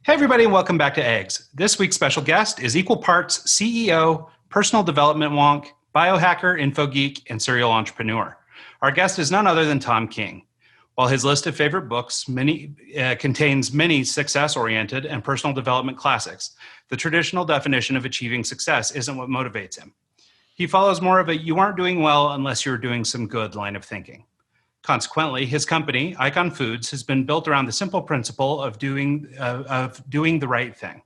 Hey, everybody, and welcome back to Eggs. This week's special guest is equal parts CEO, personal development wonk, biohacker, info geek, and serial entrepreneur. Our guest is none other than Thom King. While his list of favorite books contains many success-oriented and personal development classics, the traditional definition of achieving success isn't what motivates him. He follows more of a you aren't doing well unless you're doing some good line of thinking. Consequently, his company, Icon Foods, has been built around the simple principle of doing the right thing.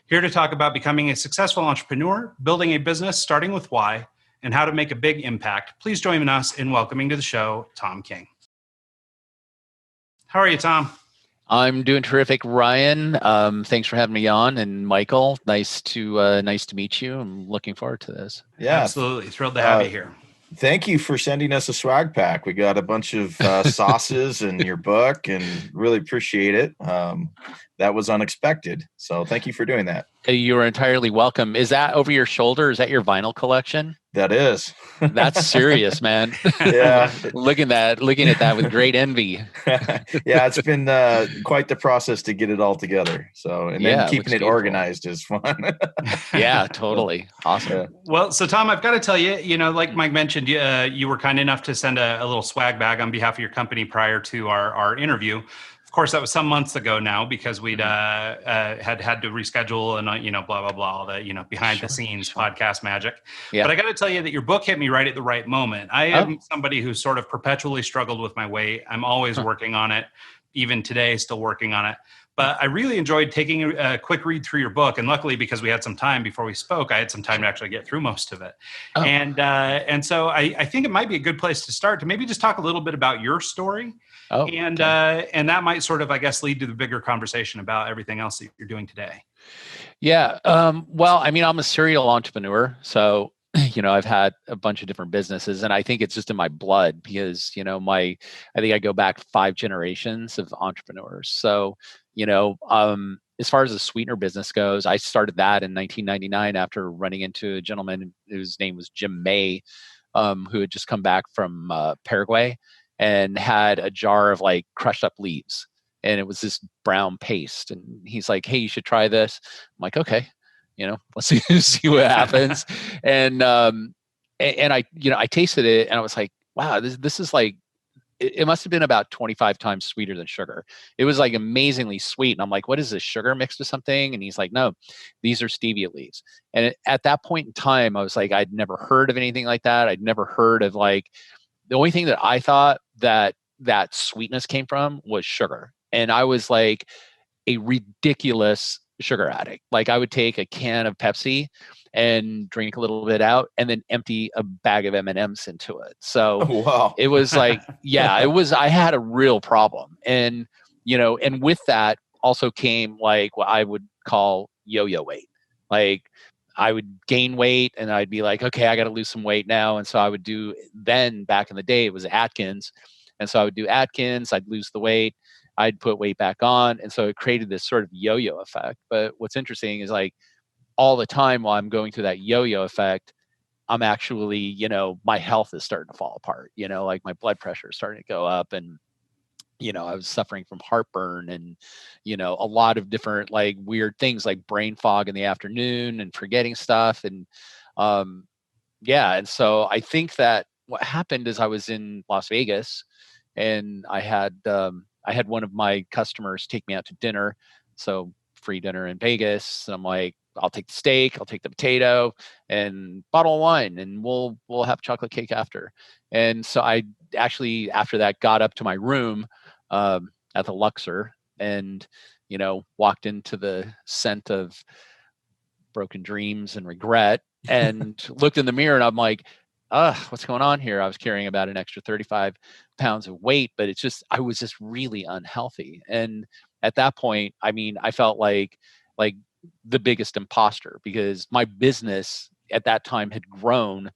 Here to talk about becoming a successful entrepreneur, building a business starting with why, and how to make a big impact, please join us in welcoming to the show, Thom King. How are you, Thom? I'm doing terrific, Ryan. Thanks for having me on, and Michael, nice to meet you. I'm looking forward to this. Yeah, absolutely thrilled to have you here. Thank you for sending us a swag pack. We got a bunch of sauces and your book, and really appreciate it. That was unexpected, so thank you for doing that. You are entirely welcome. Is that over your shoulder? Is that your vinyl collection? That is. That's serious, man. Yeah. looking at that with great envy. Yeah, it's been quite the process to get it all together. So, and then keeping it organized is fun. Yeah, totally. Awesome. Yeah. Well, so Thom, I've got to tell you, like Mike mentioned, you were kind enough to send a little swag bag on behalf of your company prior to our interview. Of course, that was some months ago now because we'd had to reschedule and blah blah blah, all the behind the scenes podcast magic. Yeah. But I got to tell you that your book hit me right at the right moment. I am somebody who's sort of perpetually struggled with my weight. I'm always working on it, even today, still working on it. But I really enjoyed taking a quick read through your book, and luckily, because we had some time before we spoke, I had some time to actually get through most of it. And so I think it might be a good place to start to maybe just talk a little bit about your story. And that might sort of, I guess, lead to the bigger conversation about everything else that you're doing today. Yeah. Well, I mean, I'm a serial entrepreneur, so I've had a bunch of different businesses, and I think it's just in my blood because I think I go back 5 generations of entrepreneurs. So as far as the sweetener business goes, I started that in 1999 after running into a gentleman whose name was Jim May, who had just come back from Paraguay and had a jar of like crushed up leaves, and it was this brown paste. And he's like, "Hey, you should try this." I'm like, "Okay, let's see what happens." And I tasted it, and I was like, "Wow, this is like." It must have been about 25 times sweeter than sugar. It was like amazingly sweet. And I'm like, what is this, sugar mixed with something? And he's like, no, these are stevia leaves. And at that point in time, I was like, I'd never heard of anything like that. I'd never heard of the only thing that I thought that sweetness came from was sugar. And I was like a ridiculous sugar addict. Like I would take a can of Pepsi and drink a little bit out and then empty a bag of M&Ms into it. So It was like, I had a real problem. And, and with that also came like what I would call yo-yo weight. Like I would gain weight and I'd be like, okay, I got to lose some weight now. And so I would do, then back in the day, it was Atkins. And so I would do Atkins, I'd lose the weight, I'd put weight back on. And so it created this sort of yo-yo effect. But what's interesting is like all the time while I'm going through that yo-yo effect, I'm actually, my health is starting to fall apart, like my blood pressure is starting to go up, and, I was suffering from heartburn and, a lot of different like weird things like brain fog in the afternoon and forgetting stuff. And, and so I think that what happened is I was in Las Vegas and I had one of my customers take me out to dinner. So free dinner in Vegas. And I'm like, I'll take the steak, I'll take the potato and bottle of wine, and we'll have chocolate cake after. And so I actually, after that, got up to my room at the Luxor and, walked into the scent of broken dreams and regret and looked in the mirror, and I'm like, what's going on here? I was carrying about an extra 35 pounds of weight, but I was just really unhealthy. And at that point, I mean, I felt like the biggest imposter because my business at that time had grown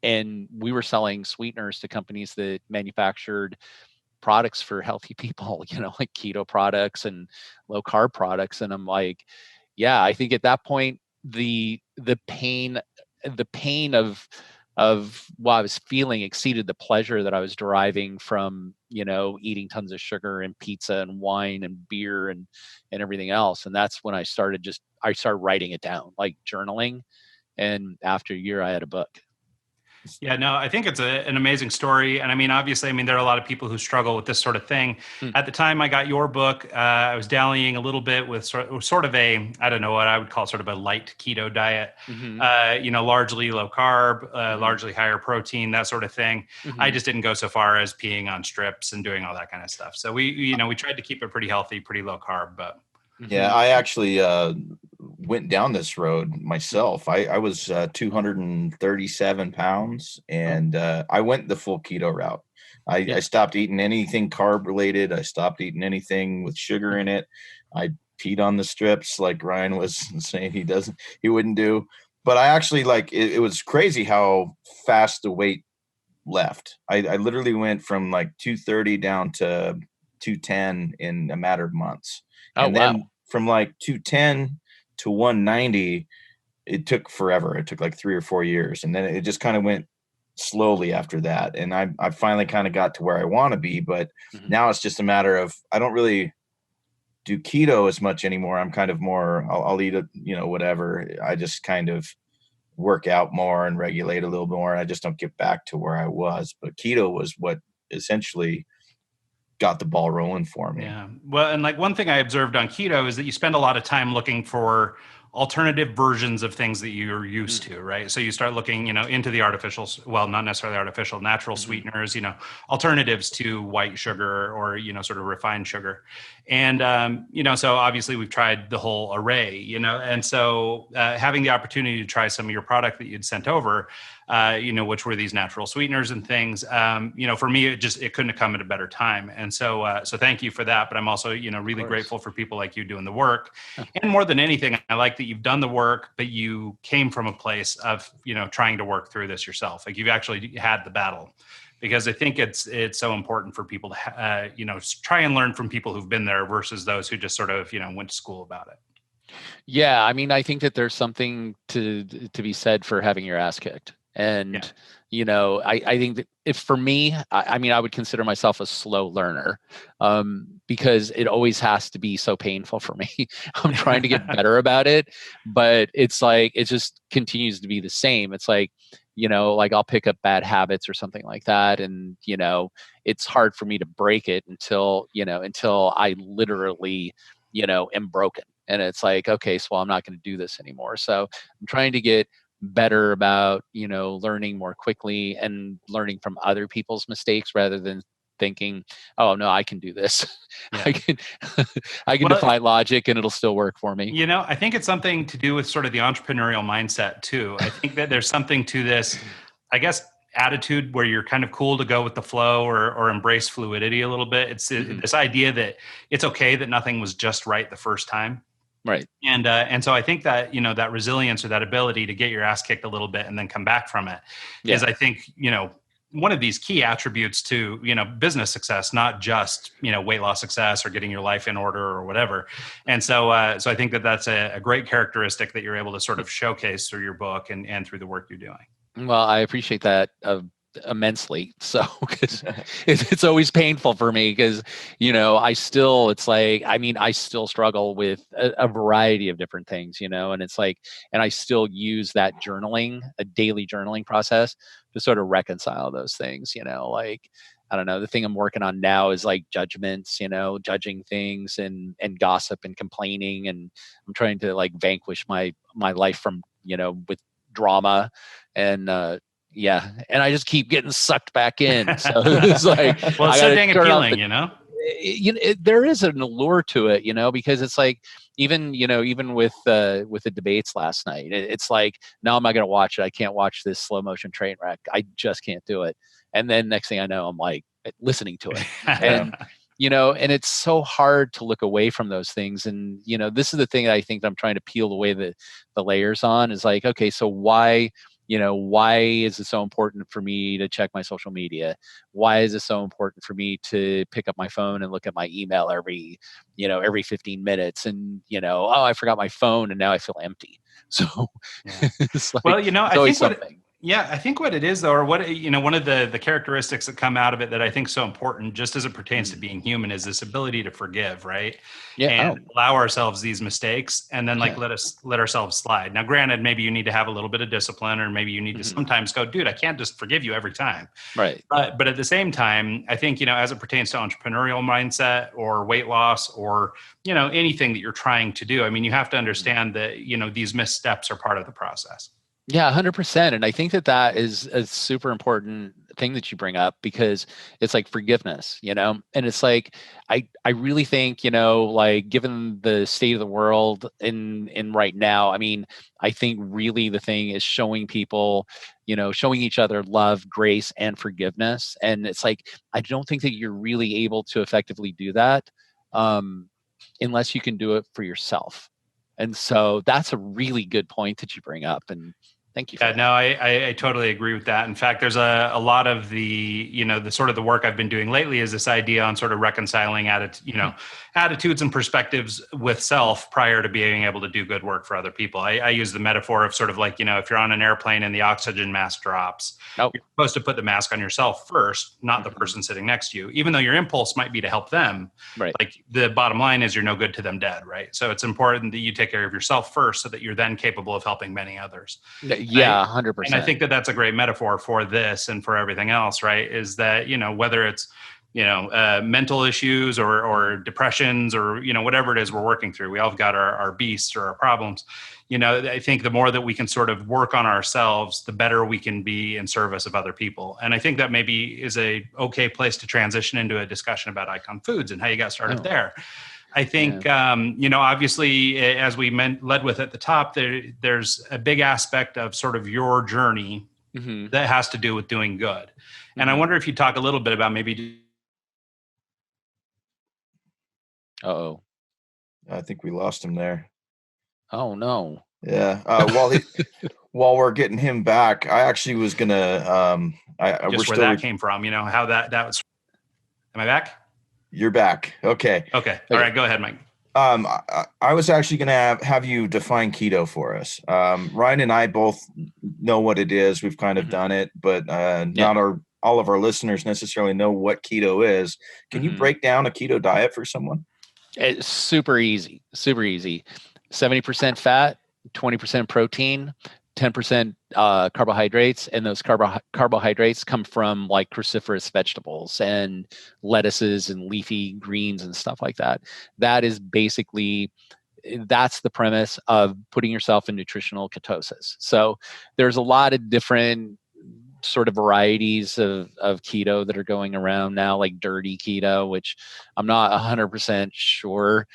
and we were selling sweeteners to companies that manufactured products for healthy people, like keto products and low carb products. And I'm like, I think at that point, the pain of what I was feeling exceeded the pleasure that I was deriving from, eating tons of sugar and pizza and wine and beer and everything else. And that's when I started writing it down, like journaling. And after a year, I had a book. Yeah, no, I think it's an amazing story. And I mean, obviously, there are a lot of people who struggle with this sort of thing. At the time I got your book, I was dallying a little bit with sort of a, I don't know what I would call sort of a light keto diet, largely low carb, largely higher protein, that sort of thing. I just didn't go so far as peeing on strips and doing all that kind of stuff. So we tried to keep it pretty healthy, pretty low carb, but. Yeah, I actually went down this road myself. I was 237 pounds, and I went the full keto route. I stopped eating anything carb related. I stopped eating anything with sugar in it. I peed on the strips like Ryan was saying he wouldn't do. But I actually it was crazy how fast the weight left. I literally went from like 230 down to 210 in a matter of months. And then from like 210 to 190, it took forever. It took like 3 or 4 years. And then it just kind of went slowly after that. And I finally kind of got to where I want to be. But now it's just a matter of, I don't really do keto as much anymore. I'm kind of more, I'll eat whatever. I just kind of work out more and regulate a little more. I just don't get back to where I was. But keto was what essentially got the ball rolling for me. Yeah. Well, and like one thing I observed on keto is that you spend a lot of time looking for alternative versions of things that you're used to, right? So you start looking, into the artificial, well, not necessarily artificial, natural sweeteners, alternatives to white sugar or, sort of refined sugar. And, so obviously we've tried the whole array, and so having the opportunity to try some of your product that you'd sent over, which were these natural sweeteners and things, for me, it couldn't have come at a better time. And so thank you for that. But I'm also, really grateful for people like you doing the work. And more than anything, I like that you've done the work, but you came from a place of, trying to work through this yourself. Like you've actually had the battle, because I think it's so important for people to, try and learn from people who've been there versus those who just sort of, went to school about it. Yeah. I think that there's something to be said for having your ass kicked. And, I think that if for me, I would consider myself a slow learner, because it always has to be so painful for me. I'm trying to get better about it, but it's like, it just continues to be the same. It's like, like I'll pick up bad habits or something like that. And, it's hard for me to break it until I literally, am broken. And it's like, okay, so I'm not going to do this anymore. So I'm trying to get better about, learning more quickly and learning from other people's mistakes rather than thinking, oh no, I can do this. Yeah. I can defy logic and it'll still work for me. I think it's something to do with sort of the entrepreneurial mindset too. I think that there's something to this, I guess, attitude where you're kind of cool to go with the flow or embrace fluidity a little bit. It's this idea that it's okay that nothing was just right the first time. Right. And so I think that, that resilience or that ability to get your ass kicked a little bit and then come back from it is, I think, one of these key attributes to, business success, not just, weight loss success or getting your life in order or whatever. And so I think that that's a great characteristic that you're able to sort of showcase through your book and through the work you're doing. Well, I appreciate that immensely. So because it's always painful for me because, I still struggle with a variety of different things, and it's like, and I still use that a daily journaling process to sort of reconcile those things, like, I don't know, the thing I'm working on now is like judgments, judging things and gossip and complaining. And I'm trying to like vanquish my life from, with drama and, yeah, and I just keep getting sucked back in. So it's like, well, it's so dang appealing, there is an allure to it, because it's like, even with the debates last night, it's like, no, I'm not going to watch it. I can't watch this slow motion train wreck. I just can't do it. And then next thing I know, I'm like listening to it, and and it's so hard to look away from those things. And this is the thing that I think that I'm trying to peel away the layers on is like, okay, so why is it so important for me to check my social media? Why is it so important for me to pick up my phone and look at my email every 15 minutes? And, oh, I forgot my phone and now I feel empty. So, yeah. Well, I think Yeah, I think what it is though, or what, one of the characteristics that come out of it that I think is so important, just as it pertains to being human, is this ability to forgive, right? Yeah. And Oh, allow ourselves these mistakes and then like yeah. let ourselves slide. Now, granted, maybe you need to have a little bit of discipline, or maybe you need to Hmm. sometimes go, dude, I can't just forgive you every time. Right. But at the same time, I think, as it pertains to entrepreneurial mindset or weight loss or, anything that you're trying to do, I mean, you have to Mhm. understand that, these missteps are part of the process. Yeah, 100%. And I think that that is a super important thing that you bring up, because it's like forgiveness, and it's like, I really think, like, given the state of the world in right now, I mean, I think really the thing is showing people, showing each other love, grace, and forgiveness. And it's like, I don't think that you're really able to effectively do that, um, unless you can do it for yourself. And so that's a really good point that you bring up. And thank you for Yeah, that. no, I totally agree with that. In fact, there's a lot of the sort of the work I've been doing lately is this idea on sort of reconciling attitudes and perspectives with self prior to being able to do good work for other people. I use the metaphor of sort of like, if you're on an airplane and the oxygen mask drops, Oh, you're supposed to put the mask on yourself first, not the mhm. person sitting next to you, even though your impulse might be to help them. Right. Like the bottom line is you're no good to them dead, right? So it's important that you take care of yourself first so that you're then capable of helping many others. Yeah, And I 100%. think that that's a great metaphor for this and for everything else, right? Is that, whether it's, mental issues or Mhm. depressions or, whatever it is we're working through, we all got our beasts or our problems. I think the more that we can sort of work on ourselves, the better we can be in service of other people. And I think that maybe is a okay place to transition into a discussion about Icon Foods and how you got started Oh, there. I yeah. think, obviously, as we led with at the top, there's a big aspect of sort of your journey Mhm. that has to do with doing good. And I Mhm. wonder if you talk a little bit about maybe. Uh-oh. I think we lost him there. Oh, no. Yeah. While we're getting him back, I actually was gonna. We're Just where still. that came from, how that was. Am I back? You're back. Okay. Okay. All Okay. right. Go ahead, Mike. I was actually going to have you define keto for us. Ryan and I both know what it is. We've kind of Mhm. done it, but Yeah. not all of our listeners necessarily know what keto is. Can you Mhm. break down a keto diet for someone? It's super easy. Super easy. 70% fat, 20% protein, 10% carbohydrates, and those carbohydrates come from like cruciferous vegetables and lettuces and leafy greens and stuff like that. That is basically, that's the premise of putting yourself in nutritional ketosis. So there's a lot of different sort of varieties of keto that are going around now, like dirty keto, which I'm not 100% sure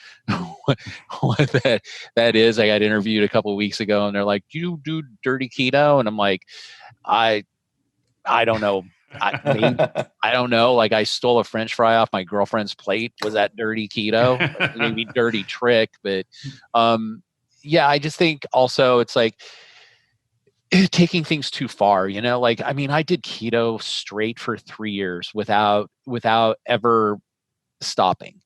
what that is. I got interviewed a couple of weeks ago and they're like, you do dirty keto? And I'm like, I I don't know. Maybe, I don't know. Like, I stole a French fry off my girlfriend's plate. Was that dirty keto? Maybe dirty trick, but um, yeah, I just think also it's like taking things too far. Like, I mean, I did keto straight for 3 years without ever stopping.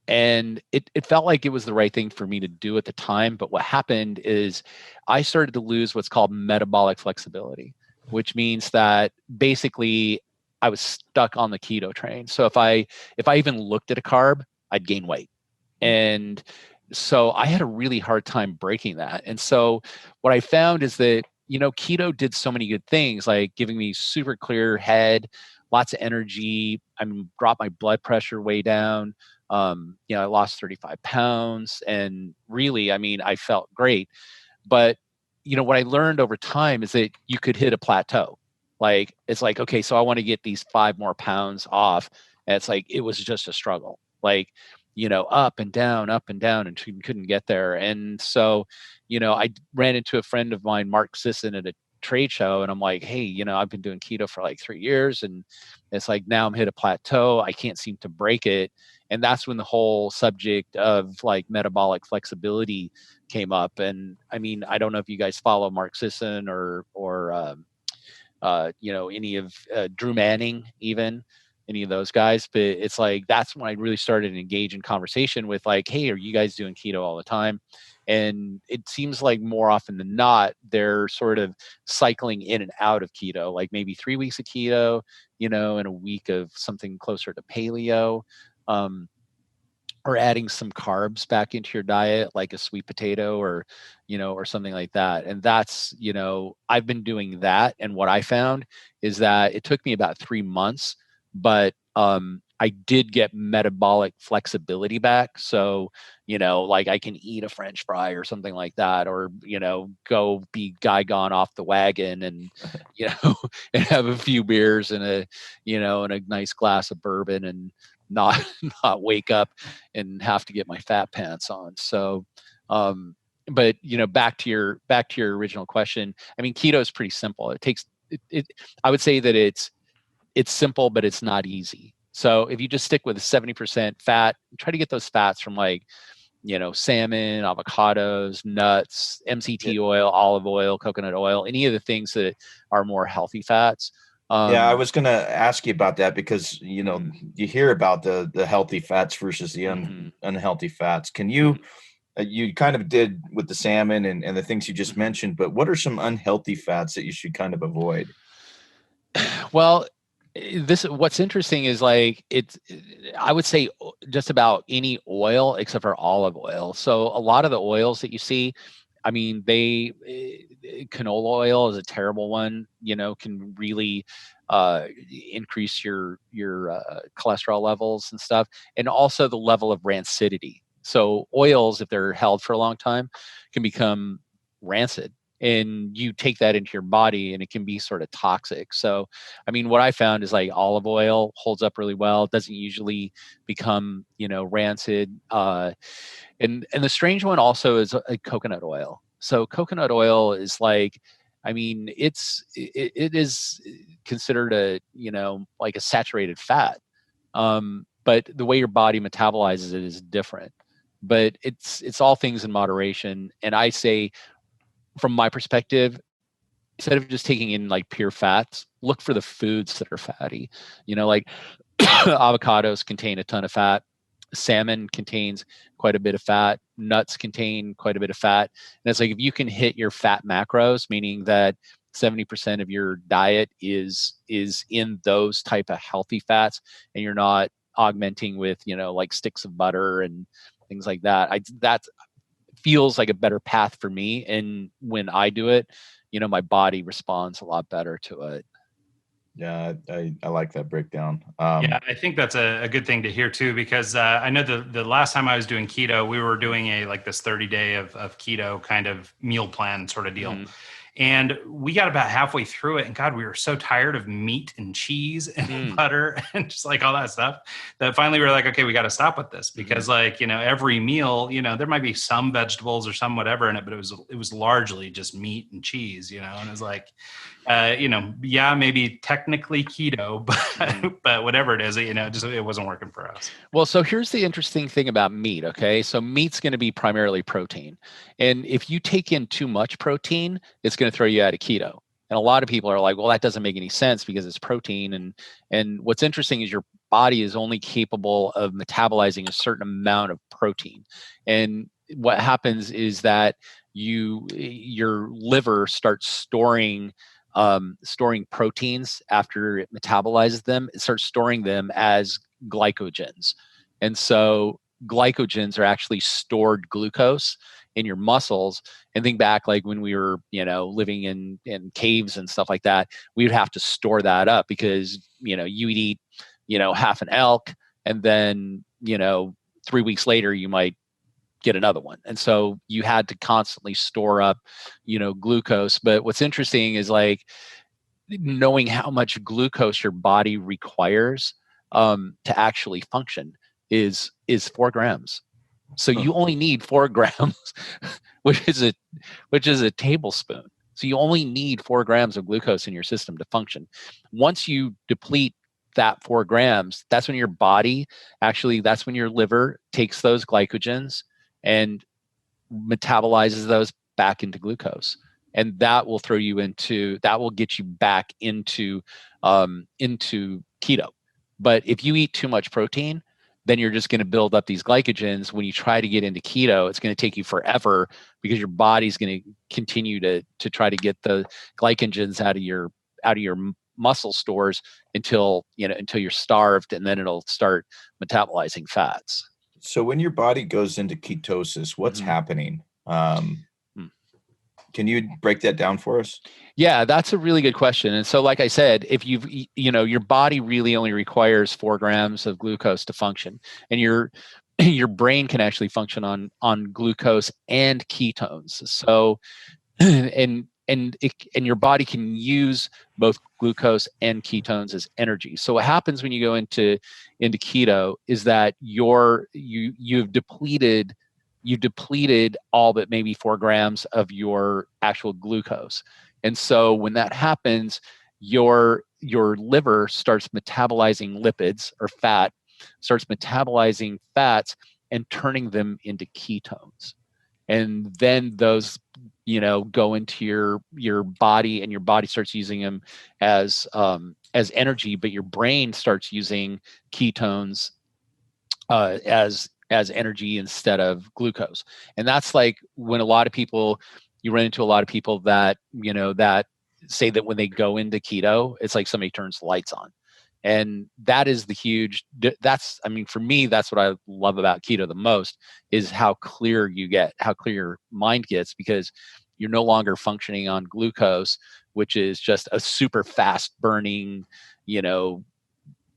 And it felt like it was the right thing for me to do at the time. But what happened is I started to lose what's called metabolic flexibility, which means that basically I was stuck on the keto train. So if I even looked at a carb, I'd gain weight. And so I had a really hard time breaking that. And so what I found is that, keto did so many good things, like giving me super clear head, lots of energy. I mean, dropped my blood pressure way down. I lost 35 pounds, and really, I mean, I felt great. But what I learned over time is that you could hit a plateau. Like, it's like, okay, so I want to get these 5 more pounds off. And it's like it was just a struggle. Like, up and down, and couldn't get there. And so, I ran into a friend of mine, Mark Sisson, at a trade show, and I'm like, hey, I've been doing keto for like 3 years, and it's like now I'm hit a plateau. I can't seem to break it. And that's when the whole subject of like metabolic flexibility came up. And I mean, I don't know if you guys follow Mark Sisson or any of Drew Manning even. any of those guys, but it's like that's when I really started to engage in conversation with like, hey, are you guys doing keto all the time? And it seems like more often than not, they're sort of cycling in and out of keto, like maybe 3 weeks of keto, and a week of something closer to paleo. Um, or adding some carbs back into your diet, like a sweet potato or something like that. And that's, I've been doing that. And what I found is that it took me about 3 months, but I did get metabolic flexibility back. So, like I can eat a French fry or something like that, or, go be guy gone off the wagon and, and have a few beers and a nice glass of bourbon and not not wake up and have to get my fat pants on. So, but back to your original question. I mean, keto is pretty simple. It takes it. I would say that it's simple, but it's not easy. So if you just stick with 70% fat, try to get those fats from like salmon, avocados, nuts, MCT oil, olive oil, coconut oil, any of the things that are more healthy fats. Yeah, I was going to ask you about that because, you hear about the healthy fats versus the unhealthy fats. Can you, you kind of did with the salmon and the things you just mentioned, but what are some unhealthy fats that you should kind of avoid? Well, what's interesting is like I would say just about any oil except for olive oil. So a lot of the oils that you see, I mean, canola oil is a terrible one, can really increase your cholesterol levels and stuff, and also the level of rancidity. So oils, if they're held for a long time, can become rancid, and you take that into your body and it can be sort of toxic. So, I mean, what I found is like olive oil holds up really well. It doesn't usually become, rancid. And the strange one also is coconut oil. So coconut oil is like, I mean, it is considered like a saturated fat. But the way your body metabolizes it is different. But it's all things in moderation. And I say, from my perspective, instead of just taking in like pure fats, look for the foods that are fatty. Like avocados contain a ton of fat. Salmon contains quite a bit of fat. Nuts contain quite a bit of fat. And it's like if you can hit your fat macros, meaning that 70% of your diet is in those type of healthy fats, and you're not augmenting with like sticks of butter and things like that. That feels like a better path for me. And when I do it, my body responds a lot better to it. Yeah, I like that breakdown. Yeah, I think that's a good thing to hear too, because I know the last time I was doing keto, we were doing this 30-day of keto kind of meal plan sort of deal. And we got about halfway through it, and God, we were so tired of meat and cheese and butter and just like all that stuff that finally we were like, okay, we got to stop with this, because every meal, there might be some vegetables or some whatever in it, but it was largely just meat and cheese, and it was like, yeah, maybe technically keto, but whatever it is, it wasn't working for us. Well, so here's the interesting thing about meat. Okay. So meat's going to be primarily protein. And if you take in too much protein, it's going to throw you out of keto. And a lot of people are like, well, that doesn't make any sense because it's protein. And what's interesting is your body is only capable of metabolizing a certain amount of protein. And what happens is that your liver starts storing proteins after it metabolizes them. It starts storing them as glycogens. And so glycogens are actually stored glucose in your muscles. And think back, like when we were, living in caves and stuff like that, we would have to store that up because, you would eat, half an elk, and then, 3 weeks later, you might get another one. And so you had to constantly store up, glucose. But what's interesting is like knowing how much glucose your body requires to actually function is 4 grams. So you only need 4 grams, which is a tablespoon. So you only need 4 grams of glucose in your system to function. Once you deplete that 4 grams, that's when your body that's when your liver takes those glycogens and metabolizes those back into glucose. And that will get you back into keto. But if you eat too much protein, then you're just going to build up these glycogens. When you try to get into keto, it's going to take you forever because your body's going to continue to try to get the glycogens out of your muscle stores until you're starved, and then it'll start metabolizing fats. So when your body goes into ketosis, what's happening? Can you break that down for us? Yeah, that's a really good question. And so, like I said, if your body really only requires 4 grams of glucose to function, and your brain can actually function on glucose and ketones. So, and your body can use both glucose and ketones as energy. So what happens when you go into keto is that you've depleted all but maybe 4 grams of your actual glucose. And so when that happens, your liver starts metabolizing lipids or starts metabolizing fats and turning them into ketones. And then those, go into your body, and your body starts using them as energy, but your brain starts using ketones as energy instead of glucose. And that's like when you run into a lot of people that, that say that when they go into keto, it's like somebody turns the lights on. And that is for me, that's what I love about keto the most, is how clear your mind gets, because you're no longer functioning on glucose, which is just a super fast burning,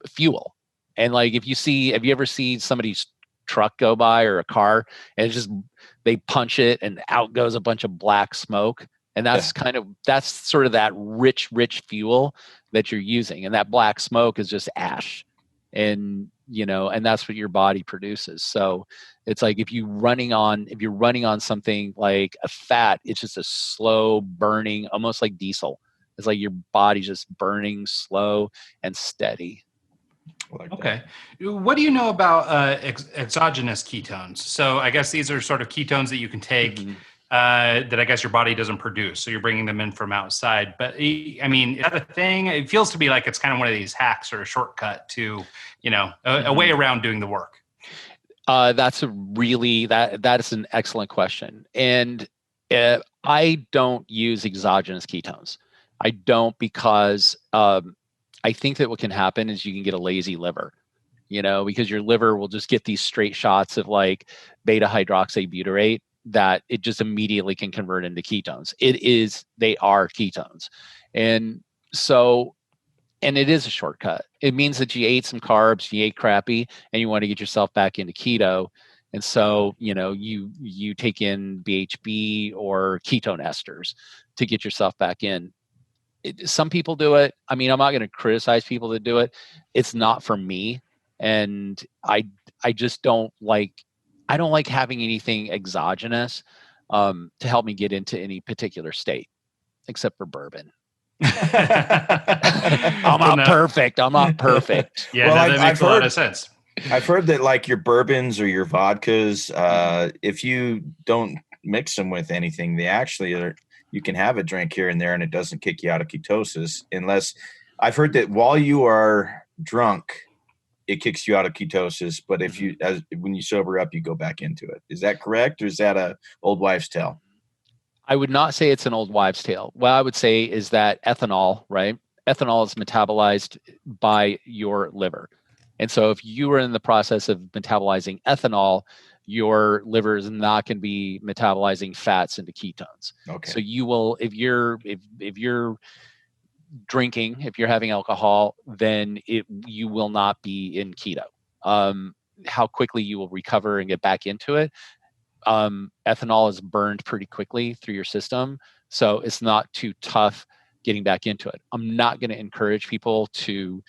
fuel. And like, have you ever seen somebody's truck go by, or a car, and they punch it and out goes a bunch of black smoke? And that's sort of that rich fuel that you're using. And that black smoke is just ash. And, and that's what your body produces. So it's like, if you're running on something like a fat, it's just a slow burning, almost like diesel. It's like your body's just burning slow and steady. Okay. What do you know about exogenous ketones? So I guess these are sort of ketones that you can take that I guess your body doesn't produce. So you're bringing them in from outside. But I mean, is that a thing? It feels to me like it's kind of one of these hacks or a shortcut to, a way around doing the work. That is an excellent question. And I don't use exogenous ketones. I don't, because I think that what can happen is you can get a lazy liver, because your liver will just get these straight shots of like beta hydroxybutyrate that it just immediately can convert into ketones. They are ketones. And so, and it is a shortcut. It means that you ate some carbs, you ate crappy, and you want to get yourself back into keto. And so, you take in BHB or ketone esters to get yourself back in. Some people do it. I mean, I'm not going to criticize people that do it. It's not for me. And I just don't like having anything exogenous to help me get into any particular state, except for bourbon. I'm not perfect. Yeah, that makes a lot of sense. I've heard that like your bourbons or your vodkas, if you don't mix them with anything, they actually are. You can have a drink here and there, and it doesn't kick you out of ketosis, unless I've heard that while you are drunk, it kicks you out of ketosis. But if when you sober up, you go back into it. Is that correct, or is that a old wives' tale? I would not say it's an old wives' tale. What I would say is that ethanol, right? Ethanol is metabolized by your liver. And so if you are in the process of metabolizing ethanol, your liver is not going to be metabolizing fats into ketones. Okay. So you will, if you're drinking, if you're having alcohol, then you will not be in keto. How quickly you will recover and get back into it. Ethanol is burned pretty quickly through your system, so it's not too tough getting back into it. I'm not going to encourage people to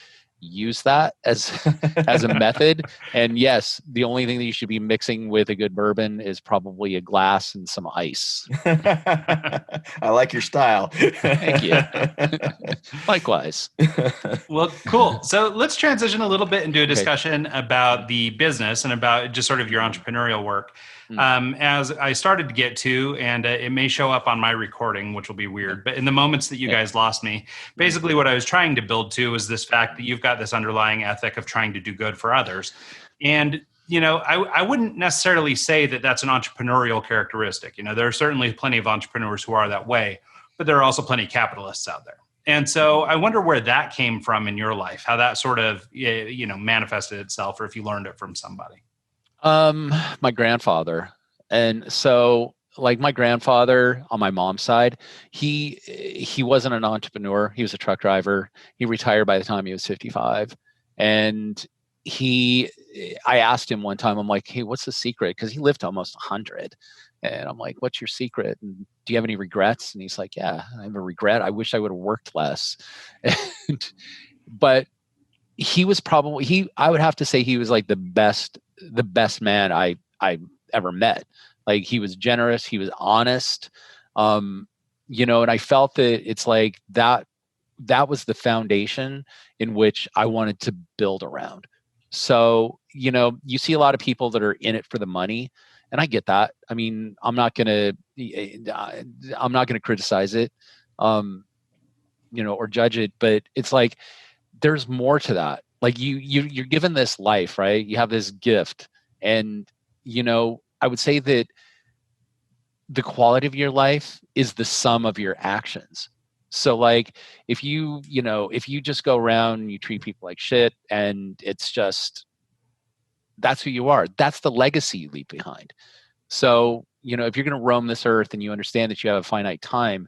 use that as a method. And yes, the only thing that you should be mixing with a good bourbon is probably a glass and some ice. I like your style. Thank you. Likewise. Well, cool. So let's transition a little bit into a discussion about the business and about just sort of your entrepreneurial work. as I started to get to, and it may show up on my recording, which will be weird, but in the moments that you guys lost me, basically what I was trying to build to was this fact that you've got this underlying ethic of trying to do good for others. And I wouldn't necessarily say that that's an entrepreneurial characteristic. There are certainly plenty of entrepreneurs who are that way, but there are also plenty of capitalists out there. And so I wonder where that came from in your life, how that sort of, manifested itself, or if you learned it from somebody. My grandfather. And so like my grandfather on my mom's side, he wasn't an entrepreneur. He was a truck driver. He retired by the time he was 55. And I asked him one time, I'm like, hey, what's the secret? Because he lived to almost 100. And I'm like, what's your secret? And do you have any regrets? And he's like, yeah, I have a regret. I wish I would have worked less. But he was probably, I would have to say he was like the best man I ever met. Like he was generous, he was honest. And I felt that it's like that was the foundation in which I wanted to build around. So, you see a lot of people that are in it for the money, and I get that. I mean, I'm not going to criticize it, or judge it, but it's like, there's more to that. Like you're given this life, right? You have this gift, and, I would say that the quality of your life is the sum of your actions. So like if you just go around and you treat people like shit, and it's just, that's who you are. That's the legacy you leave behind. So, if you're going to roam this earth and you understand that you have a finite time,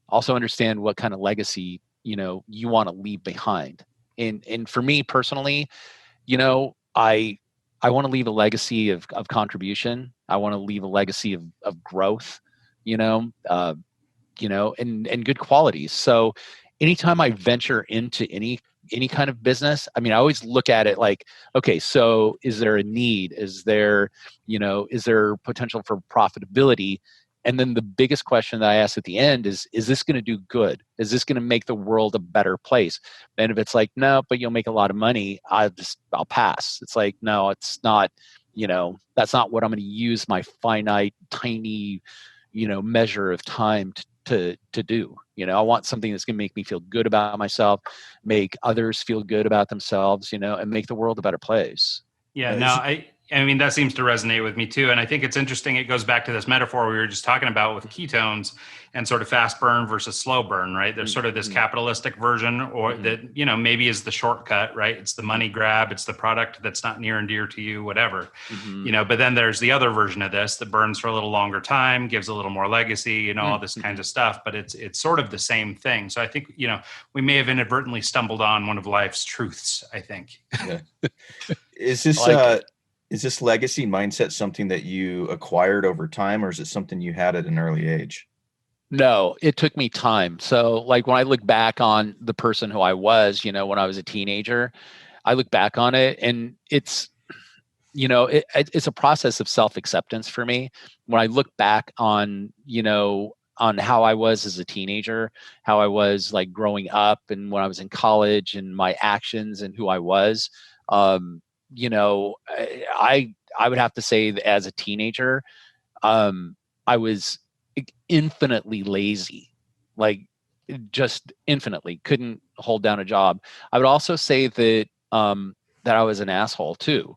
also understand what kind of legacy, you want to leave behind. And for me personally, I want to leave a legacy of contribution. I want to leave a legacy of growth, and good qualities. So anytime I venture into any kind of business, I mean, I always look at it like, okay, so is there a need? Is there potential for profitability? And then the biggest question that I ask at the end is this going to do good? Is this going to make the world a better place? And if it's like, no, but you'll make a lot of money, I'll pass. It's like, no, it's not, that's not what I'm going to use my finite, tiny, measure of time to do. I want something that's going to make me feel good about myself, make others feel good about themselves, and make the world a better place. Yeah, no, I mean, that seems to resonate with me too. And I think it's interesting. It goes back to this metaphor we were just talking about with ketones and sort of fast burn versus slow burn, right? There's sort of this capitalistic version, or that, maybe is the shortcut, right? It's the money grab. It's the product that's not near and dear to you, whatever, but then there's the other version of this that burns for a little longer time, gives a little more legacy, all this kinds of stuff, but it's sort of the same thing. So I think, we may have inadvertently stumbled on one of life's truths, I think. Yeah. Is this legacy mindset something that you acquired over time, or is it something you had at an early age? No, it took me time. So like when I look back on the person who I was, when I was a teenager, I look back on it, and it's, it's a process of self-acceptance for me. When I look back on, on how I was as a teenager, how I was like growing up, and when I was in college, and my actions and who I was, I would have to say that as a teenager, I was infinitely lazy, like just infinitely couldn't hold down a job. I would also say that, that I was an asshole too,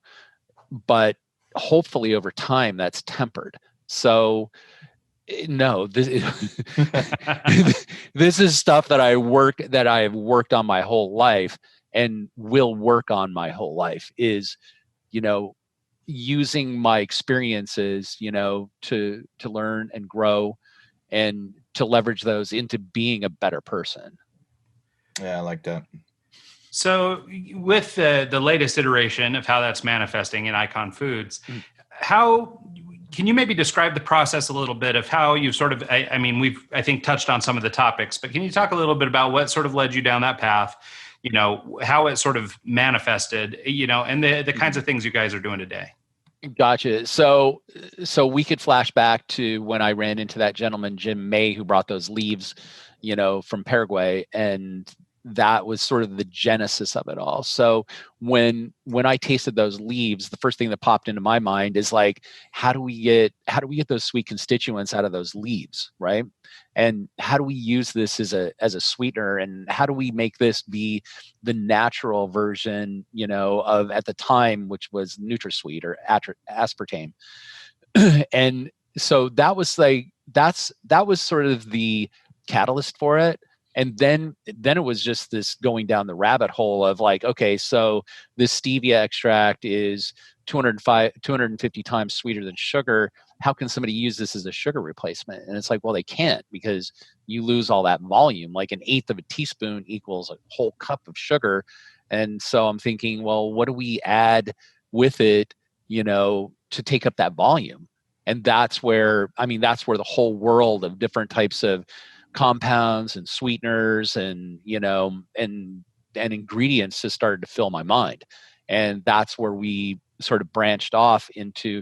but hopefully over time that's tempered. So no, this is stuff that I have worked on my whole life, and will work on my whole life, is, using my experiences, to learn and grow, and to leverage those into being a better person. Yeah, I like that. So with the latest iteration of how that's manifesting in Icon Foods, how can you maybe describe the process a little bit of how you've sort of, we've, I think, touched on some of the topics, but can you talk a little bit about what sort of led you down that path, how it sort of manifested, and the kinds of things you guys are doing today? Gotcha. So we could flash back to when I ran into that gentleman, Jim May, who brought those leaves, from Paraguay. And that was sort of the genesis of it all. So when I tasted those leaves, the first thing that popped into my mind is like, how do we get those sweet constituents out of those leaves, right? And how do we use this as a sweetener, and how do we make this be the natural version, of, at the time, which was NutraSweet or aspartame. And so that was that was sort of the catalyst for it. And then it was just this going down the rabbit hole of like, okay, so this stevia extract is 250 times sweeter than sugar. How can somebody use this as a sugar replacement? And it's like, well, they can't, because you lose all that volume. Like an eighth of a teaspoon equals a whole cup of sugar. And so I'm thinking, well, what do we add with it, to take up that volume? And that's where the whole world of different types of compounds and sweeteners and ingredients just started to fill my mind. And that's where we sort of branched off into,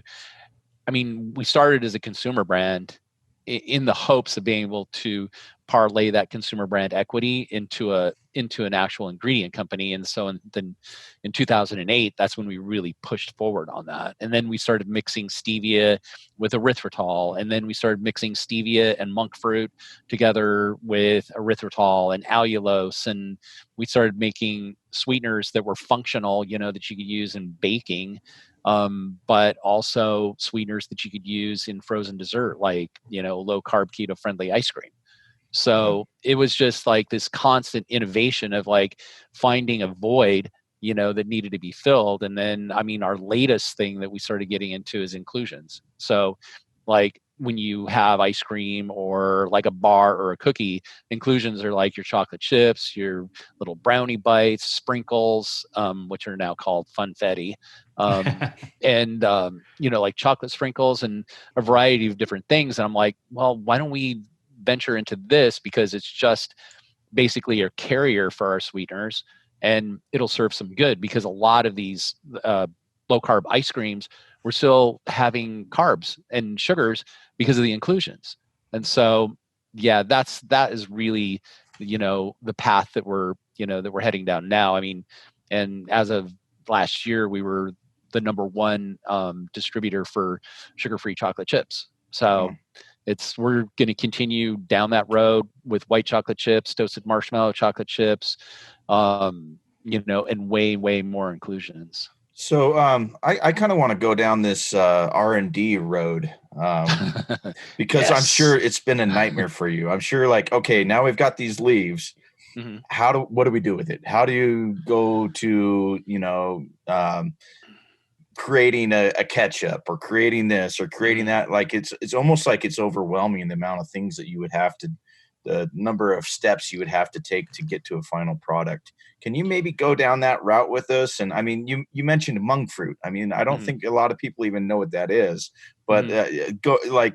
we started as a consumer brand in the hopes of being able to parlay that consumer brand equity into an actual ingredient company. And so then in 2008, that's when we really pushed forward on that. And then we started mixing stevia with erythritol, and then we started mixing stevia and monk fruit together with erythritol and allulose, and we started making sweeteners that were functional, that you could use in baking. But also sweeteners that you could use in frozen dessert, like, low carb, keto friendly ice cream. So it was just like this constant innovation of like finding a void, that needed to be filled. And then, our latest thing that we started getting into is inclusions. So like when you have ice cream or like a bar or a cookie, inclusions are like your chocolate chips, your little brownie bites, sprinkles, which are now called funfetti, and like chocolate sprinkles and a variety of different things. And I'm like, well, why don't we venture into this, because it's just basically a carrier for our sweeteners, and it'll serve some good, because a lot of these low carb ice creams, we're still having carbs and sugars because of the inclusions. And so, yeah, that is really, the path that we're heading down now. And as of last year, we were the number one distributor for sugar-free chocolate chips. So we're going to continue down that road with white chocolate chips, toasted marshmallow chocolate chips, and way more inclusions. So I kind of want to go down this R&D road, because Yes. I'm sure it's been a nightmare for you. I'm sure, like, okay, now we've got these leaves. Mm-hmm. What do we do with it? How do you go to, creating a ketchup, or creating this, or creating that? Like, it's almost like it's overwhelming, the amount of things that you would have to, the number of steps you would have to take to get to a final product. Can you maybe go down that route with us? And you mentioned monk fruit. I don't think a lot of people even know what that is, but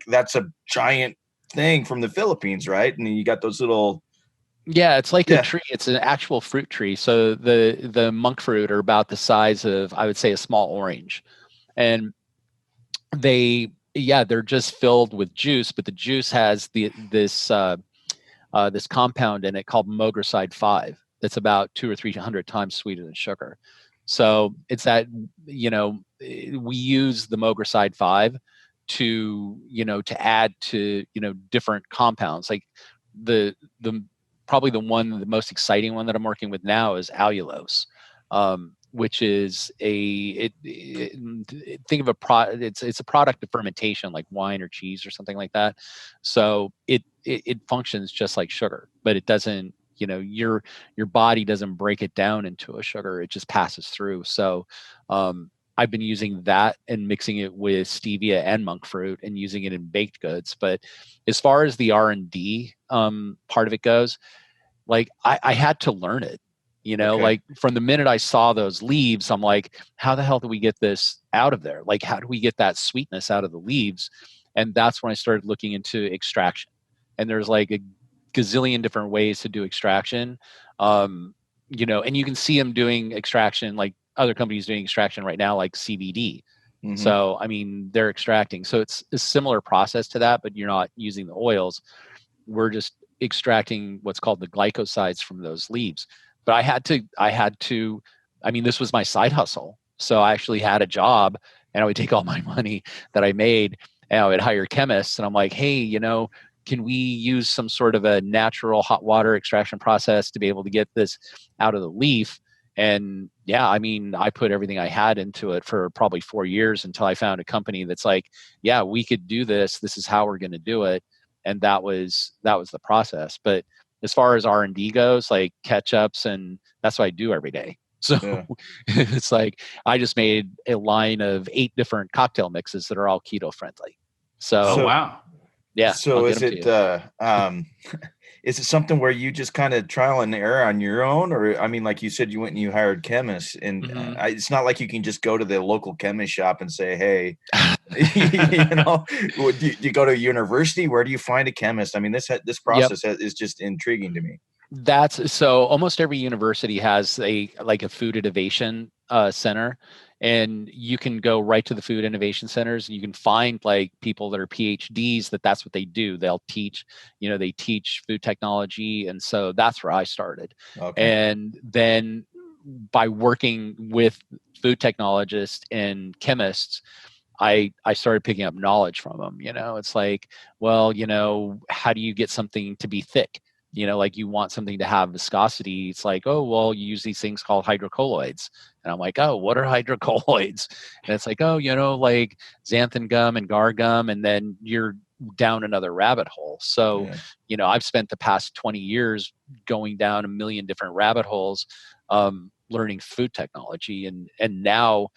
that's a giant thing from the Philippines, right? And you got those little. Yeah, it's like a tree. It's an actual fruit tree. So the monk fruit are about the size of, I would say, a small orange, and they're just filled with juice. But the juice has this compound in it called Mogroside 5. That's about 200 or 300 times sweeter than sugar. So it's that, we use the Mogroside 5 to add to, different compounds. Like the probably the most exciting one that I'm working with now is allulose, which is think of it's a product of fermentation, like wine or cheese or something like that. So it functions just like sugar, but it doesn't, your body doesn't break it down into a sugar. It just passes through. So I've been using that and mixing it with stevia and monk fruit and using it in baked goods. But as far as the R&D part of it goes, like I had to learn it, like from the minute I saw those leaves, I'm like, how the hell do we get this out of there? Like, how do we get that sweetness out of the leaves? And that's when I started looking into extraction. And there's like a gazillion different ways to do extraction. And you can see them doing extraction, like other companies doing extraction right now, like CBD. So, they're extracting. So it's a similar process to that, but you're not using the oils. We're just extracting what's called the glycosides from those leaves. But I mean, this was my side hustle. So I actually had a job, and I would take all my money that I made and I would hire chemists. And I'm like, hey, can we use some sort of a natural hot water extraction process to be able to get this out of the leaf? And yeah, I mean, I put everything I had into it for probably 4 years until I found a company that's like, yeah, we could do this. This is how we're going to do it. And that was the process. But as far as R&D goes, like ketchups, and that's what I do every day. So yeah. It's like I just made a line of 8 different cocktail mixes that are all keto friendly. So wow. Yeah. So is it is it something where you just kind of trial and error on your own, or I mean, like you said, you went and you hired chemists, and it's not like you can just go to the local chemist shop and say, hey, do you go to a university? Where do you find a chemist? I mean, this process is just intriguing to me. That's so almost every university has a food innovation center, and you can go right to the food innovation centers and you can find like people that are PhDs that's what they do. They'll teach, they teach food technology. And so that's where I started. Okay. And then by working with food technologists and chemists, I started picking up knowledge from them. It's like, well, how do you get something to be thick? Like you want something to have viscosity. It's like, oh, well, you use these things called hydrocolloids. And I'm like, oh, what are hydrocolloids? And it's like, oh, like xanthan gum and gar gum. And then you're down another rabbit hole. So, I've spent the past 20 years going down a million different rabbit holes, learning food technology. And now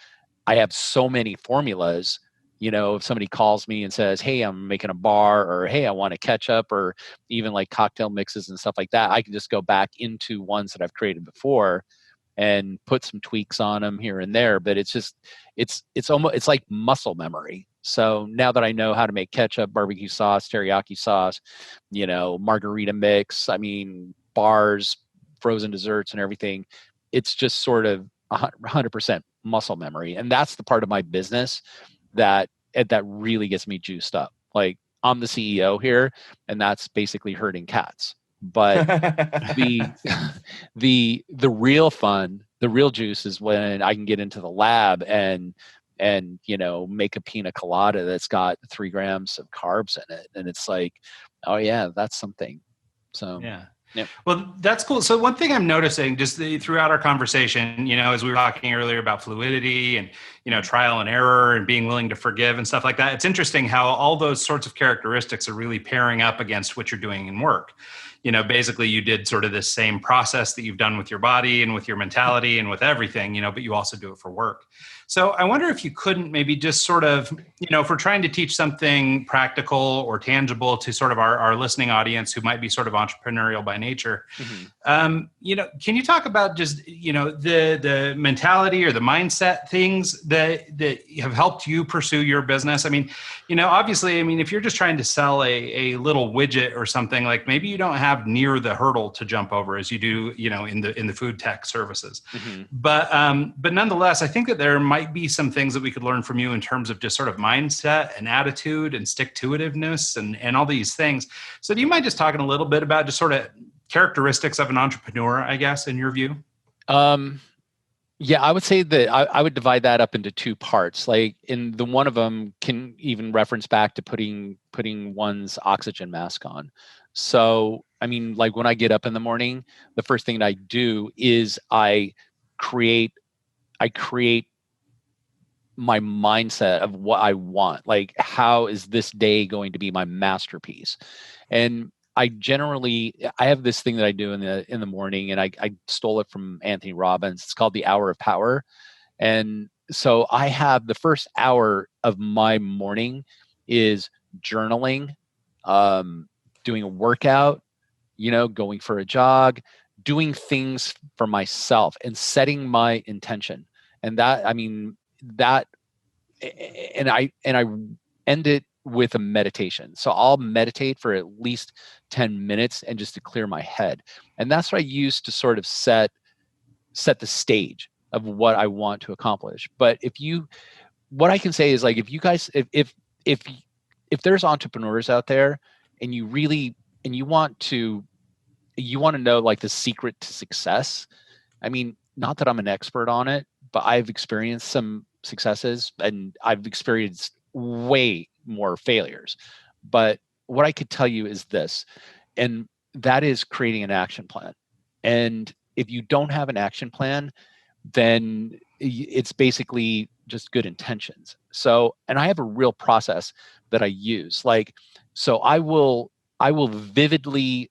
I have so many formulas. If somebody calls me and says, hey, I'm making a bar, or hey, I want a ketchup, or even like cocktail mixes and stuff like that, I can just go back into ones that I've created before and put some tweaks on them here and there. But it's like muscle memory. So now that I know how to make ketchup, barbecue sauce, teriyaki sauce, margarita mix, I mean, bars, frozen desserts and everything, it's just sort of 100% muscle memory. And that's the part of my business that really gets me juiced up. Like I'm the CEO here, and that's basically herding cats. But the real fun, the real juice is when I can get into the lab and make a pina colada that's got 3 grams of carbs in it, and it's like, oh yeah, that's something. So yeah. Yep. Well, that's cool. So one thing I'm noticing just throughout our conversation, as we were talking earlier about fluidity and, trial and error and being willing to forgive and stuff like that, it's interesting how all those sorts of characteristics are really pairing up against what you're doing in work. Basically you did sort of this same process that you've done with your body and with your mentality and with everything, but you also do it for work. So I wonder if you couldn't maybe just sort of, if we're trying to teach something practical or tangible to sort of our listening audience who might be sort of entrepreneurial by nature, can you talk about just, the mentality or the mindset things that have helped you pursue your business? I mean, obviously, if you're just trying to sell a little widget or something, like maybe you don't have near the hurdle to jump over as you do, in the food tech services. But nonetheless, I think that there might be some things that we could learn from you in terms of just sort of mindset and attitude and stick-to-itiveness and all these things. So do you mind just talking a little bit about just sort of characteristics of an entrepreneur, I guess, in your view? Yeah, I would say that I would divide that up into 2 parts. Like in the one of them can even reference back to putting one's oxygen mask on. So, like when I get up in the morning, the first thing that I do is I create my mindset of what I want. Like, how is this day going to be my masterpiece? And I have this thing that I do in the morning, and I stole it from Anthony Robbins. It's called the Hour of Power. And so I have the first hour of my morning is journaling, doing a workout, going for a jog, doing things for myself and setting my intention. And that, and I end it with a meditation. So I'll meditate for at least 10 minutes and just to clear my head. And that's what I use to sort of set the stage of what I want to accomplish. But what I can say is, like, if you guys, if there's entrepreneurs out there and you really and you want to know like the secret to success. I mean, not that I'm an expert on it, but I've experienced some successes and I've experienced way more failures. But what I could tell you is this, and that is creating an action plan. And if you don't have an action plan, then it's basically just good intentions. So, and I have a real process that I use. Like, so I will vividly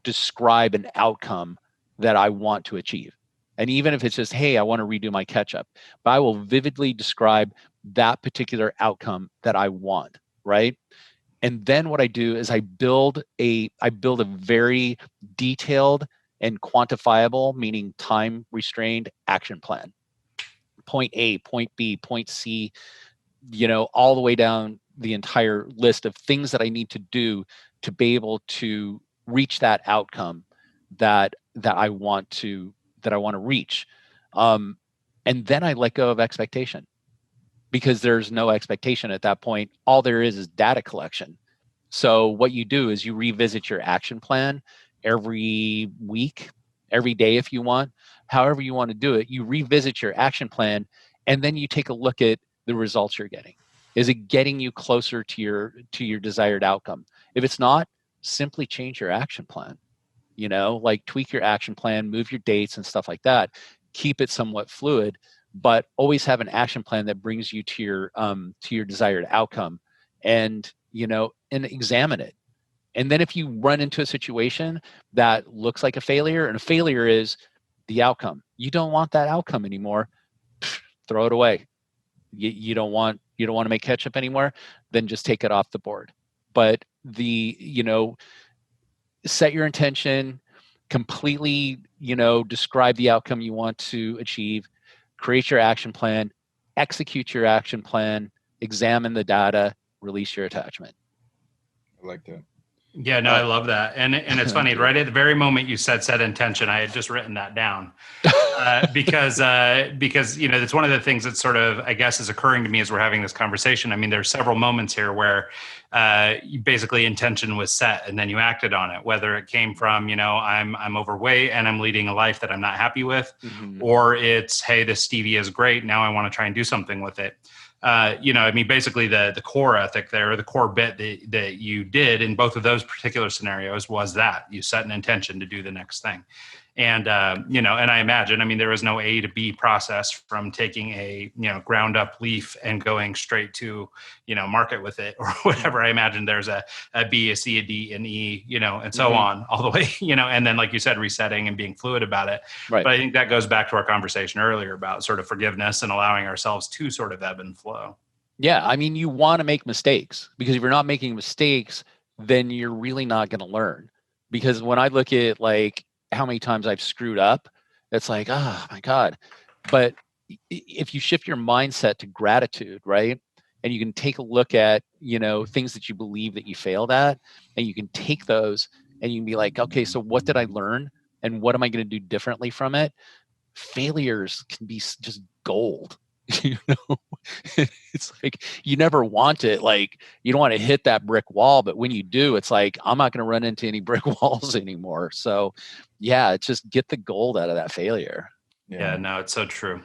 describe an outcome that I want to achieve. And even if it's just, hey, I want to redo my ketchup, but I will vividly describe that particular outcome that I want, right? And then what I do is I build a very detailed and quantifiable, meaning time restrained action plan. Point A, point B, point C, all the way down the entire list of things that I need to do to be able to reach that outcome that I want to reach. And then I let go of expectation, because there's no expectation at that point. All there is data collection. So what you do is you revisit your action plan every week, every day if you want, however you want to do it. You revisit your action plan, and then you take a look at the results you're getting. Is it getting you closer to your desired outcome? If it's not, simply change your action plan. Like tweak your action plan, move your dates and stuff like that. Keep it somewhat fluid, but always have an action plan that brings you to your desired outcome, and and examine it. And then if you run into a situation that looks like a failure, and a failure is the outcome, you don't want that outcome anymore, throw it away. You don't want to make ketchup anymore, then just take it off the board. But set your intention, completely, describe the outcome you want to achieve, create your action plan, execute your action plan, examine the data, release your attachment. I like that. Yeah, no, I love that. And it's funny, right at the very moment you said set intention, I had just written that down. Because it's one of the things that sort of, I guess, is occurring to me as we're having this conversation. I mean, there's several moments here where basically intention was set and then you acted on it, whether it came from, I'm overweight and I'm leading a life that I'm not happy with, or it's, hey, this stevia is great, now I want to try and do something with it. Basically the core ethic there, or the core bit that you did in both of those particular scenarios was that you set an intention to do the next thing. And, and I imagine, there was no A to B process from taking a, ground up leaf and going straight to, market with it or whatever. I imagine there's a B, a C, a D, an E, and so on all the way, and then, like you said, resetting and being fluid about it. Right. But I think that goes back to our conversation earlier about sort of forgiveness and allowing ourselves to sort of ebb and flow. Yeah. You want to make mistakes, because if you're not making mistakes, then you're really not going to learn. Because when I look at like how many times I've screwed up, it's like, oh my God. But if you shift your mindset to gratitude, right? And you can take a look at, things that you believe that you failed at, and you can take those and you can be like, okay, so what did I learn? And what am I going to do differently from it? Failures can be just gold. It's like you never want it. Like you don't want to hit that brick wall, but when you do, it's like, I'm not going to run into any brick walls anymore. So yeah, it's just get the gold out of that failure. Yeah, no, it's so true.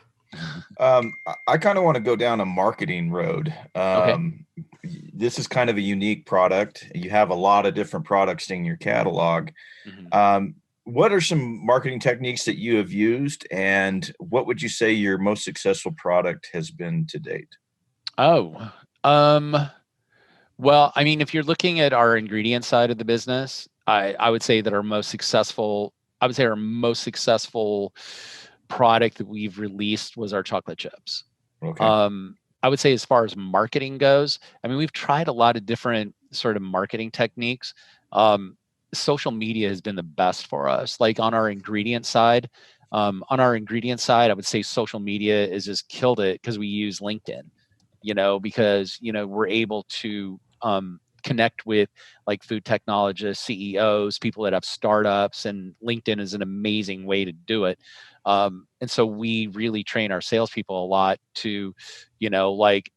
I kind of want to go down a marketing road. Okay. This is kind of a unique product. You have a lot of different products in your catalog. What are some marketing techniques that you have used, and what would you say your most successful product has been to date? Well, if you're looking at our ingredient side of the business, I would say that our most successful product that we've released was our chocolate chips. Okay. I would say as far as marketing goes, we've tried a lot of different sort of marketing techniques. Social media has been the best for us. Like on our ingredient side, I would say social media has just killed it, because we use LinkedIn, because, we're able to connect with like food technologists, CEOs, people that have startups, and LinkedIn is an amazing way to do it. And so we really train our salespeople a lot to, like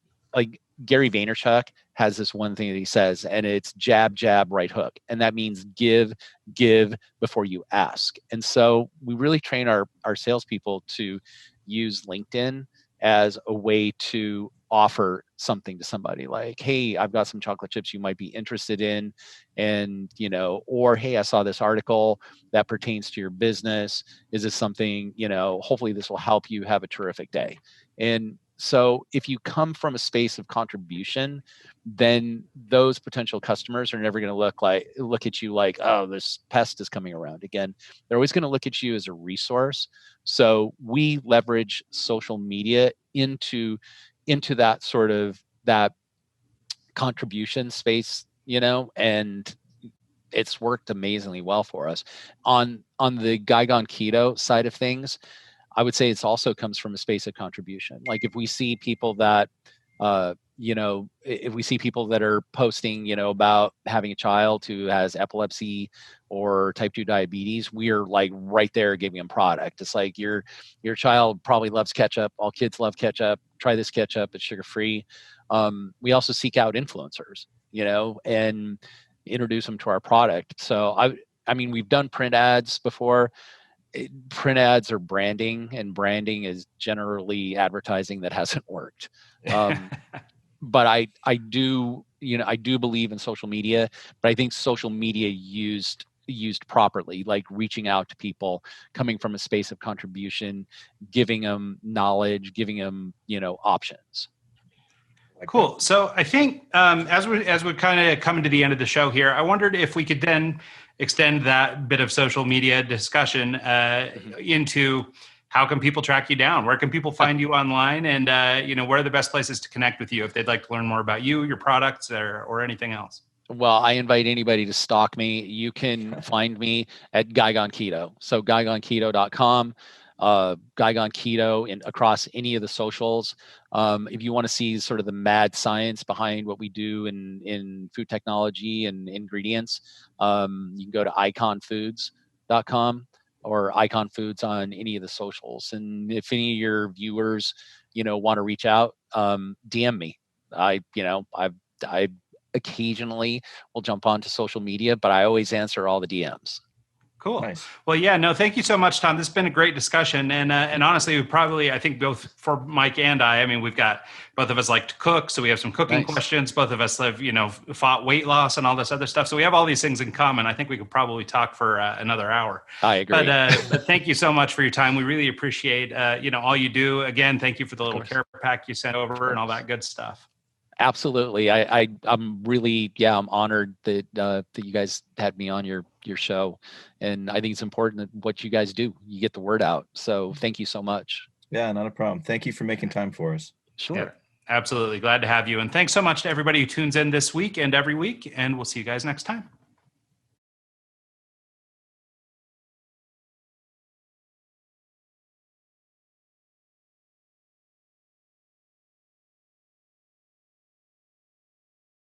Gary Vaynerchuk has this one thing that he says, and it's jab, jab, right hook. And that means give before you ask. And so we really train our salespeople to use LinkedIn as a way to offer something to somebody, like, hey, I've got some chocolate chips you might be interested in. And, or, hey, I saw this article that pertains to your business. Is this something, hopefully this will help you have a terrific day. And so if you come from a space of contribution, then those potential customers are never going to look at you like, oh, this pest is coming around again. They're always going to look at you as a resource. So we leverage social media into that sort of that contribution space, and it's worked amazingly well for us. On the Gaigon Keto side of things, I would say it's also comes from a space of contribution. Like if we see people that, if we see people that are posting, about having a child who has epilepsy or type 2 diabetes, we're like right there giving them product. It's like your child probably loves ketchup. All kids love ketchup. Try this ketchup. It's sugar-free. We also seek out influencers, and introduce them to our product. So I mean, we've done print ads before. Print ads are branding, and branding is generally advertising that hasn't worked. But I do believe in social media, but I think social media used properly, like reaching out to people, coming from a space of contribution, giving them knowledge, giving them, options. Cool. So I think as we're kind of coming to the end of the show here, I wondered if we could then extend that bit of social media discussion into how can people track you down? Where can people find you online? And where are the best places to connect with you if they'd like to learn more about you, your products, or anything else? Well, I invite anybody to stalk me. You can find me at Gaigon Keto. So GaigonKeto.com. Gaigon Keto across any of the socials. If you want to see sort of the mad science behind what we do in food technology and ingredients, you can go to iconfoods.com or Icon Foods on any of the socials. And if any of your viewers, want to reach out, DM me. I occasionally will jump onto social media, but I always answer all the DMs. Cool. Nice. Well, yeah, no, thank you so much, Tom. This has been a great discussion. And honestly, I think both for Mike and I mean, both of us like to cook. So we have some cooking questions. Both of us have, fought weight loss and all this other stuff. So we have all these things in common. I think we could probably talk for another hour. I agree. But thank you so much for your time. We really appreciate, all you do. Again, thank you for the little care pack you sent over and all that good stuff. Absolutely. I'm really, I'm honored that you guys had me on your show. And I think it's important that what you guys do, you get the word out. So thank you so much. Yeah, not a problem. Thank you for making time for us. Sure. Yeah, absolutely. Glad to have you. And thanks so much to everybody who tunes in this week and every week. And we'll see you guys next time.